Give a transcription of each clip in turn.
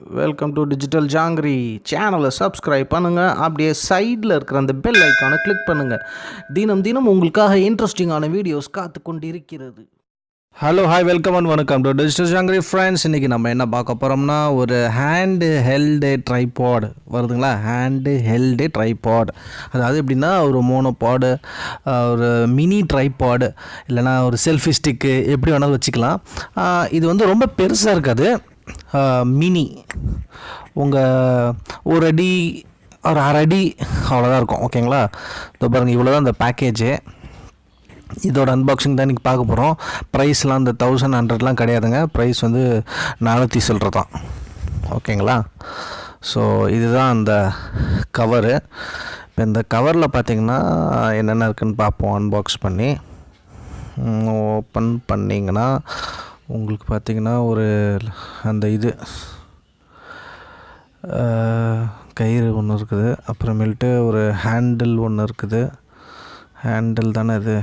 Welcome to digital jangiri சேனலை subscribe பண்ணுங்கள். அப்படியே சைடில் இருக்கிற அந்த பெல் ஐக்கானை கிளிக் பண்ணுங்கள். தினம் தினம் உங்களுக்காக இன்ட்ரெஸ்டிங்கான வீடியோஸ் காத்து கொண்டு இருக்கிறது. ஹலோ ஹாய் வெல்கம் அண்ட் வணக்கம் டு டிஜிட்டல் ஜாங்கிரி ஃப்ரெண்ட்ஸ். இன்றைக்கி நம்ம என்ன பார்க்க போகிறோம்னா, ஒரு ஹேண்டு ஹெல்டு ட்ரைபாட் வருதுங்களா. ஹேண்டு ஹெல்டு ட்ரைபாட், அதாவது எப்படின்னா ஒரு மோனோபாடு, ஒரு மினி ட்ரைபாடு, இல்லைனா ஒரு செல்ஃபி ஸ்டிக்கு, எப்படி வேணாலும் வச்சுக்கலாம். இது வந்து ரொம்ப பெருசாக இருக்காது, மினி, உங்கள் ஒரு அடி ஒரு அரை அடி அவ்வளோதான் இருக்கும். ஓகேங்களா. இதோ பாருங்கள், இவ்வளோ தான் இந்த பேக்கேஜு. இதோட அன்பாக்சிங் தான் இன்றைக்கி பார்க்க போகிறோம். ப்ரைஸ்லாம் இந்த 1100 கிடையாதுங்க. ப்ரைஸ் வந்து 400 சில்லற தான். ஓகேங்களா. ஸோ இதுதான் அந்த கவரு. இப்போ இந்த கவரில் பார்த்திங்கன்னா என்னென்ன இருக்குதுன்னு பார்ப்போம். அன்பாக்ஸ் பண்ணி ஓப்பன் பண்ணிங்கன்னா உங்களுக்கு பார்த்திங்கன்னா ஒரு அந்த இது கயிறு ஒன்று இருக்குது, அப்புறமேல்ட்டு ஒரு ஹேண்டில் ஒன்று இருக்குது. ஹேண்டில் தானே இது,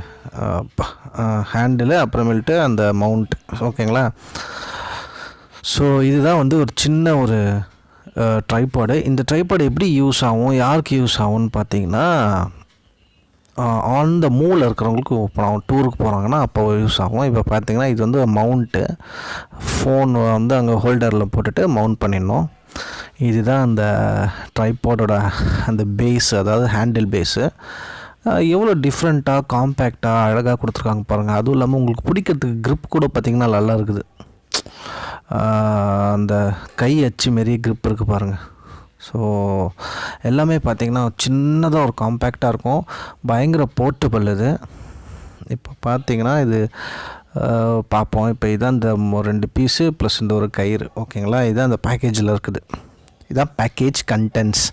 ஹேண்டிலு, அப்புறமேல்ட்டு அந்த மவுண்ட். ஓகேங்களா. ஸோ இதுதான் வந்து ஒரு சின்ன ஒரு ட்ரைபாடு. இந்த ட்ரைபாடு எப்படி யூஸ் ஆகும், யாருக்கு யூஸ் ஆகும்னு பார்த்தீங்கன்னா, ஆன் த மூவில் இருக்கிறவங்களுக்கு இப்போ டூருக்கு போகிறாங்கன்னா அப்போ யூஸ் ஆகும். இப்போ பார்த்திங்கன்னா இது வந்து மவுண்ட்டு, ஃபோன் வந்து அங்கே ஹோல்டரில் போட்டுட்டு மவுண்ட் பண்ணிடணும். இதுதான் அந்த ட்ரைபாடோட அந்த பேஸ், அதாவது ஹேண்டில் பேஸு. எவ்வளோ டிஃப்ரெண்ட்டாக காம்பேக்டாக அழகாக கொடுத்துருக்காங்க பாருங்கள். அதுவும் இல்லாமல் உங்களுக்கு பிடிக்கிறதுக்கு க்ரிப் கூட பார்த்திங்கன்னா நல்லா இருக்குது. அந்த கை அச்சு மாரி க்ரிப் இருக்குது பாருங்கள். ஸோ எல்லாமே பார்த்திங்கன்னா சின்னதாக ஒரு காம்பேக்டாக இருக்கும், பயங்கர போர்ட்டபிள் இது. இப்போ பார்த்திங்கன்னா இது பார்ப்போம். இப்போ இதான் இந்த 2 பீஸு ப்ளஸ் இந்த ஒரு கயிறு. ஓகேங்களா. இதுதான் அந்த பேக்கேஜில் இருக்குது. இதுதான் பேக்கேஜ் கண்டென்ட்ஸ்.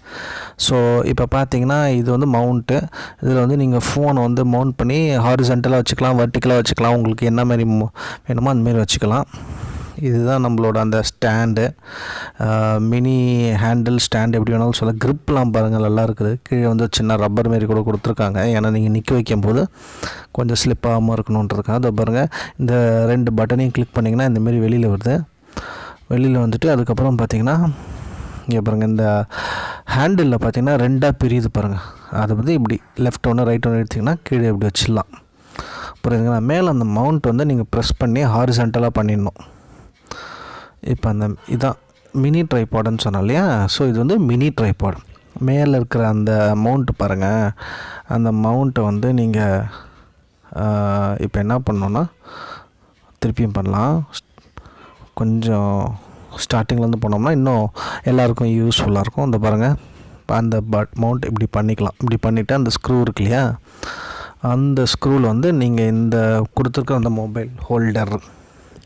ஸோ இப்போ பார்த்தீங்கன்னா இது வந்து மவுண்ட்டு. இதில் வந்து நீங்கள் ஃபோனை வந்து மவுண்ட் பண்ணி ஹாரிசன்டலாக வச்சுக்கலாம், வெர்டிக்கலாக வச்சுக்கலாம், உங்களுக்கு என்ன மாதிரி வேணுமோ அந்தமாரி வச்சுக்கலாம். இதுதான் நம்மளோட அந்த ஸ்டாண்டு, மினி ஹேண்டில் ஸ்டாண்ட், எப்படி வேணாலும் சொல்ல. க்ரிப்லாம் பாருங்கள் நல்லா இருக்குது. கீழே வந்து சின்ன ரப்பர் மாரி கூட கொடுத்துருக்காங்க, ஏன்னா நீங்கள் நிற்க வைக்கும்போது கொஞ்சம் ஸ்லிப்பாகாமல் இருக்கணுன்றதுக்காக. அதை பாருங்கள், இந்த 2 பட்டனையும் கிளிக் பண்ணிங்கன்னா இந்தமாரி வெளியில் வருது. வெளியில் வந்துட்டு அதுக்கப்புறம் பார்த்திங்கன்னா இங்கே பாருங்கள், இந்த ஹேண்டிலில் பார்த்திங்கன்னா 2ஆக பிரியுது பாருங்கள். அதை வந்து இப்படி லெஃப்ட் ஒன்று ரைட் ஒன்று எடுத்திங்கன்னா கீழே இப்படி வச்சிடலாம். புரியுதுங்களா. மேலே அந்த மவுண்ட் வந்து நீங்கள் ப்ரெஸ் பண்ணி ஹாரிசன்டலாக பண்ணிடணும். இப்போ அந்த இதான் மினி ட்ரைபாடுன்னு சொன்னோம் இல்லையா. ஸோ இது வந்து மினி ட்ரைபாடு. மேலே இருக்கிற அந்த மவுண்ட்டு பாருங்கள். அந்த மவுண்ட்டை வந்து நீங்கள் இப்போ என்ன பண்ணணுன்னா திருப்பியும் பண்ணலாம். கொஞ்சம் ஸ்டார்டிங்லேருந்து போனோம்னா இன்னும் எல்லாருக்கும் யூஸ்ஃபுல்லாக இருக்கும். இந்த பாருங்கள், அந்த மவுண்ட் இப்படி பண்ணிக்கலாம். இப்படி பண்ணிவிட்டு அந்த ஸ்க்ரூ இருக்கு இல்லையா, அந்த ஸ்க்ரூவில் வந்து நீங்கள் இந்த கொடுத்துருக்க அந்த மொபைல் ஹோல்டர்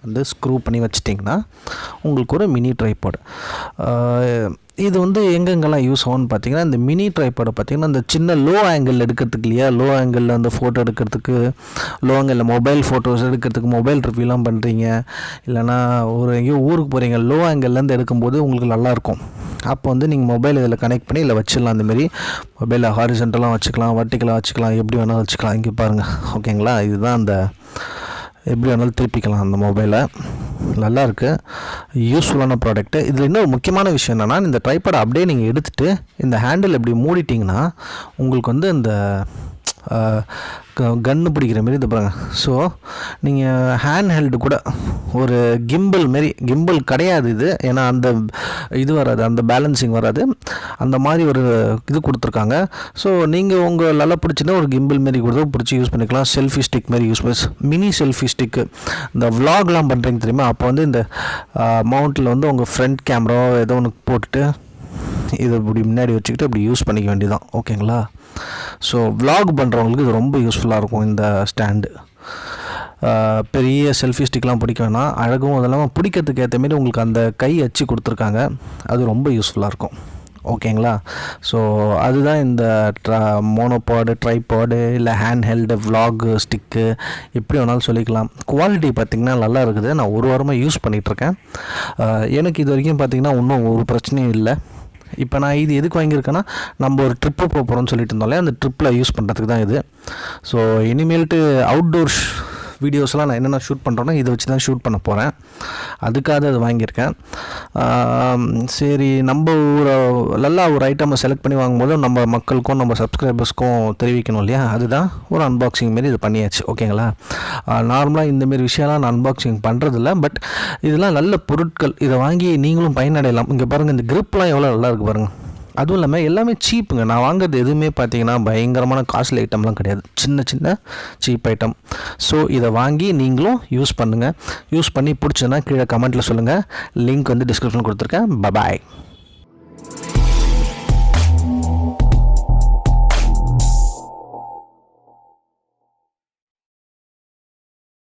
வந்து ஸ்க்ரூ பண்ணி வச்சிட்டிங்கன்னா உங்களுக்கு ஒரு மினி ட்ரைபாடு. இது வந்து எங்கெங்கெல்லாம் யூஸ் ஆகும்னு பார்த்தீங்கன்னா, இந்த மினி ட்ரைபாடை பார்த்திங்கன்னா இந்த சின்ன லோ ஆங்கிள் எடுக்கிறதுக்கு இல்லையா, லோ ஆங்கிளில் அந்த ஃபோட்டோ எடுக்கிறதுக்கு, லோ ஆங்கிளில் மொபைல் ஃபோட்டோஸ் எடுக்கிறதுக்கு, மொபைல் ரிவ்யூலாம் பண்ணுறீங்க, இல்லைனா ஒரு எங்கேயோ ஊருக்கு போகிறீங்க, லோ ஆங்கிள்லேருந்து எடுக்கும்போது உங்களுக்கு நல்லாயிருக்கும். அப்போ வந்து நீங்கள் மொபைல் இதில் கனெக்ட் பண்ணி இதில் வச்சிடலாம். அந்தமாரி மொபைலில் ஹாரிசன்டலாக வச்சுக்கலாம், வர்டிக்கலாக வச்சுக்கலாம், எப்படி வேணாலும் வச்சுக்கலாம். இங்கே பாருங்கள். ஓகேங்களா. இதுதான் அந்த எப்படி வேணாலும் திருப்பிக்கலாம் அந்த மொபைலை. நல்லாயிருக்கு, யூஸ்ஃபுல்லான ப்ராடக்ட்டு. இதில் இன்னொரு முக்கியமான விஷயம் என்னென்னா, இந்த ட்ரைபாடை அப்படியே நீங்கள் எடுத்துகிட்டு இந்த ஹேண்டில் எப்படி மூடிட்டிங்கன்னா உங்களுக்கு வந்து இந்த கன்று பிடிக்கிற மாரி இது பாருங்க. ஸோ நீங்கள் ஹேண்ட் ஹெல்டு கூட ஒரு கிம்பிள் மாரி, கிம்பிள் கிடையாது இது, ஏன்னா அந்த இது வராது, அந்த பேலன்சிங் வராது, அந்த மாதிரி ஒரு இது கொடுத்துருக்காங்க. ஸோ நீங்கள் உங்கள் நல்லா பிடிச்சின்னா ஒரு கிம்பிள் மாரி கொடுத்து பிடிச்சி யூஸ் பண்ணிக்கலாம். செல்ஃபி ஸ்டிக் மாரி யூஸ் பண்ணி, மினி செல்ஃபி ஸ்டிக்கு. இந்த விலாக்லாம் பண்ணுறீங்க தெரியுமா, அப்போ வந்து இந்த மவுண்ட்டில் வந்து உங்கள் ஃப்ரண்ட் கேமரா ஏதோ ஒன்று போட்டுட்டு இதை இப்படி முன்னாடி வச்சுக்கிட்டு அப்படி யூஸ் பண்ணிக்க வேண்டியதான். ஓகேங்களா. ஸோ விலாக் பண்ணுறவங்களுக்கு இது ரொம்ப யூஸ்ஃபுல்லாக இருக்கும் இந்த ஸ்டாண்டு. பெரிய செல்ஃபி ஸ்டிக்லாம் பிடிக்க வேணாம், அழகும் அதெல்லாம் பிடிக்கிறதுக்கு ஏற்ற மாரி உங்களுக்கு அந்த கை அச்சு கொடுத்துருக்காங்க, அது ரொம்ப யூஸ்ஃபுல்லாக இருக்கும். ஓகேங்களா. ஸோ அதுதான் இந்த மோனோபாடு, ட்ரைபாடு, இல்லை ஹேண்ட் ஹெல்டு விலாக் ஸ்டிக்கு, எப்படி வேணாலும் சொல்லிக்கலாம். குவாலிட்டி பார்த்திங்கன்னா நல்லா இருக்குது. நான் ஒரு வாரமாக யூஸ் பண்ணிகிட்ருக்கேன். எனக்கு இது வரைக்கும் பார்த்திங்கன்னா இன்னும் ஒரு பிரச்சனையும் இல்லை. இப்போ நான் இது எதுக்கு வாங்கியிருக்கேன்னா, நம்ம ஒரு ட்ரிப்பு போகிறோம்னு சொல்லிட்டு இருந்தோம்ல, அந்த ட்ரிப்பில் யூஸ் பண்ணுறதுக்கு தான் இது. ஸோ இனிமேல்ட்டு அவுட்டோர் வீடியோஸ்லாம் நான் என்னென்ன ஷூட் பண்ணுறேன்னா இதை வச்சு தான் ஷூட் பண்ண போகிறேன். அதுக்காக அது வாங்கியிருக்கேன். சரி, நம்ம நல்லா ஒரு ஐட்டமை செலக்ட் பண்ணி வாங்கும்போது நம்ம மக்களுக்கும் நம்ம சப்ஸ்கிரைபர்ஸ்க்கும் தெரிவிக்கணும் இல்லையா, அதுதான் ஒரு அன்பாக்சிங் மாரி இது பண்ணியாச்சு. ஓகேங்களா? நார்மலாக இந்தமாரி விஷயம்லாம் நான் அன்பாக்சிங் பண்ணுறதில்ல, பட் இதெல்லாம் நல்ல பொருட்கள். இதை வாங்கி நீங்களும் பயனடையலாம். இங்கே பாருங்கள், இந்த கிரிப்லாம் எவ்வளோ நல்லா இருக்குது பாருங்கள். அதுவும் இல்லாமல் எல்லாமே சீப்புங்க. நான் வாங்குறது எதுவுமே பார்த்தீங்கன்னா பயங்கரமான காஸ்ட்லி ஐட்டம்லாம் கிடையாது, சின்ன சின்ன சீப் ஐட்டம். ஸோ இதை வாங்கி நீங்களும் யூஸ் பண்ணுங்கள். யூஸ் பண்ணி பிடிச்சதுன்னா கீழே கமெண்ட்டில் சொல்லுங்கள். லிங்க் வந்து டிஸ்கிரிப்ஷனில் கொடுத்துருக்கேன். பாய்.